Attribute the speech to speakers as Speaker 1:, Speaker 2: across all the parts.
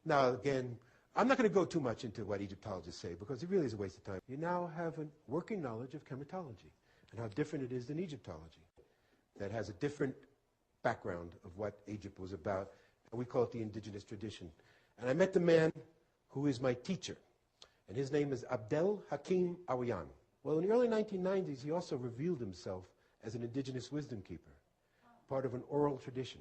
Speaker 1: Now, again, I'm not going to go too much into what Egyptologists say because it really is a waste of time. You now have a working knowledge of chematology and how different it is than Egyptology. That has a different background of what Egypt was about, and we call it the indigenous tradition. And I met the man who is my teacher, and his name is Abdel Hakim Awayan. Well, in the early 1990s, he also revealed himself as an indigenous wisdom keeper, part of an oral tradition.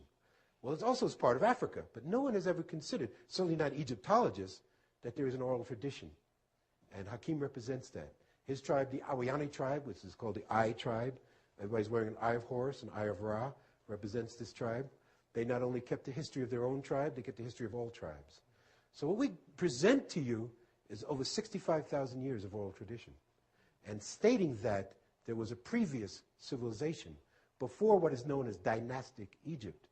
Speaker 1: Well, it's also part of Africa, but no one has ever considered, certainly not Egyptologists, that there is an oral tradition. And Hakim represents that. His tribe, the Awayani tribe, which is called the I tribe, everybody's wearing an eye of Horus, an eye of Ra, represents this tribe. They not only kept the history of their own tribe, they kept the history of all tribes. So what we present to you is over 65,000 years of oral tradition. And stating that there was a previous civilization before what is known as dynastic Egypt,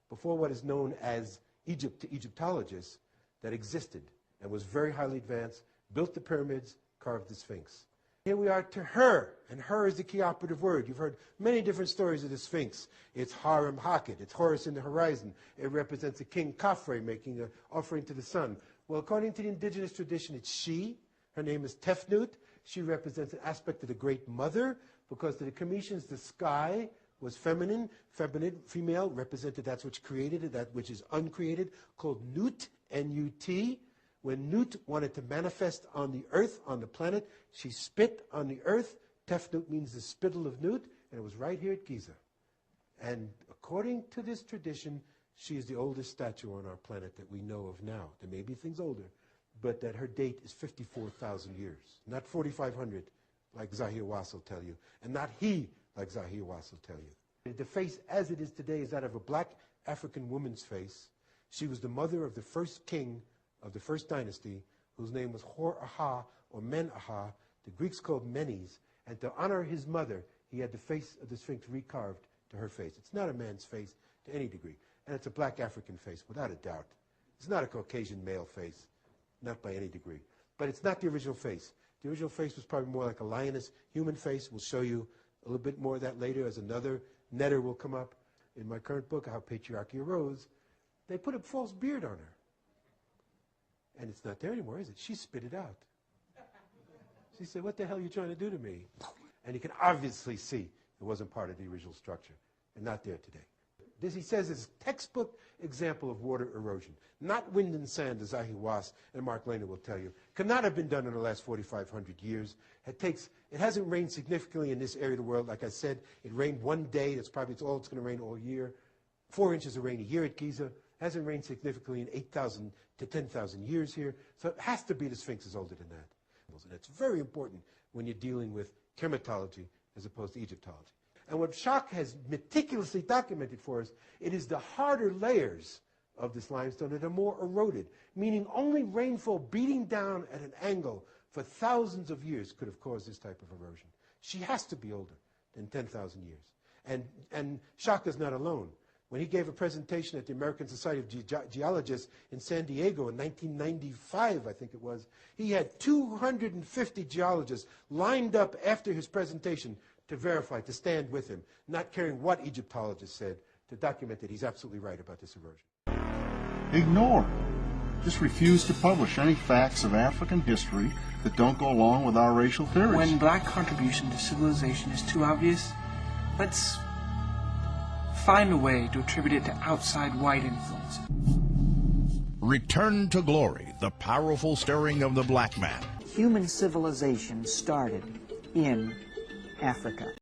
Speaker 1: before what is known as Egypt to Egyptologists, that existed and was very highly advanced, built the pyramids, carved the Sphinx. Here we are to her, and her is the key operative word. You've heard many different stories of the Sphinx. It's Harem Haket, it's Horus in the horizon. It represents a king Khafre making an offering to the sun. Well, according to the indigenous tradition, it's she. Her name is Tefnut. She represents an aspect of the Great Mother, because to the Cometians, the sky was feminine. Female, represented that which created it, that which is uncreated, called Nut, N-U-T. When Nut wanted to manifest on the earth, on the planet, she spit on the earth. Tefnut means the spittle of Nut, and it was right here at Giza. And according to this tradition, she is the oldest statue on our planet that we know of now. There may be things older, but that her date is 54,000 years, not 4,500, like Zahir Was will tell you, and not he, like Zahir Was will tell you. The face as it is today is that of a black African woman's face. She was the mother of the first king of the first dynasty, whose name was Hor-Aha, or Men-Aha. The Greeks called Menes, and to honor his mother, he had the face of the Sphinx recarved to her face. It's not a man's face to any degree, and it's a black African face, without a doubt. It's not a Caucasian male face, not by any degree. But it's not the original face. The original face was probably more like a lioness human face. We'll show you a little bit more of that later as another netter will come up. In my current book, How Patriarchy Arose, they put a false beard on her. And it's not there anymore, is it? She spit it out. She said, "What the hell are you trying to do to me?" And you can obviously see it wasn't part of the original structure, and not there today. This, he says, is a textbook example of water erosion. Not wind and sand, as Zahir Was and Mark Lehner will tell you. Could not have been done in the last 4,500 years. It hasn't rained significantly in this area of the world. Like I said, it rained one day. That's probably all it's going to rain all year. 4 inches of rain a year at Giza. Hasn't rained significantly in 8,000 to 10,000 years here. So it has to be the Sphinx is older than that. And it's very important when you're dealing with chematology as opposed to Egyptology. And what Schock has meticulously documented for us, it is the harder layers of this limestone that are more eroded, meaning only rainfall beating down at an angle for thousands of years could have caused this type of erosion. She has to be older than 10,000 years. And Schock is not alone. When he gave a presentation at the American Society of Geologists in San Diego in 1995, I think it was, he had 250 geologists lined up after his presentation to verify, to stand with him, not caring what Egyptologists said, to document that he's absolutely right about this erosion.
Speaker 2: Ignore. Just refuse to publish any facts of African history that don't go along with our racial theories.
Speaker 3: When black contribution to civilization is too obvious, let's find a way to attribute it to outside white influence.
Speaker 4: Return to glory, the powerful stirring of the black man.
Speaker 5: Human civilization started in Africa.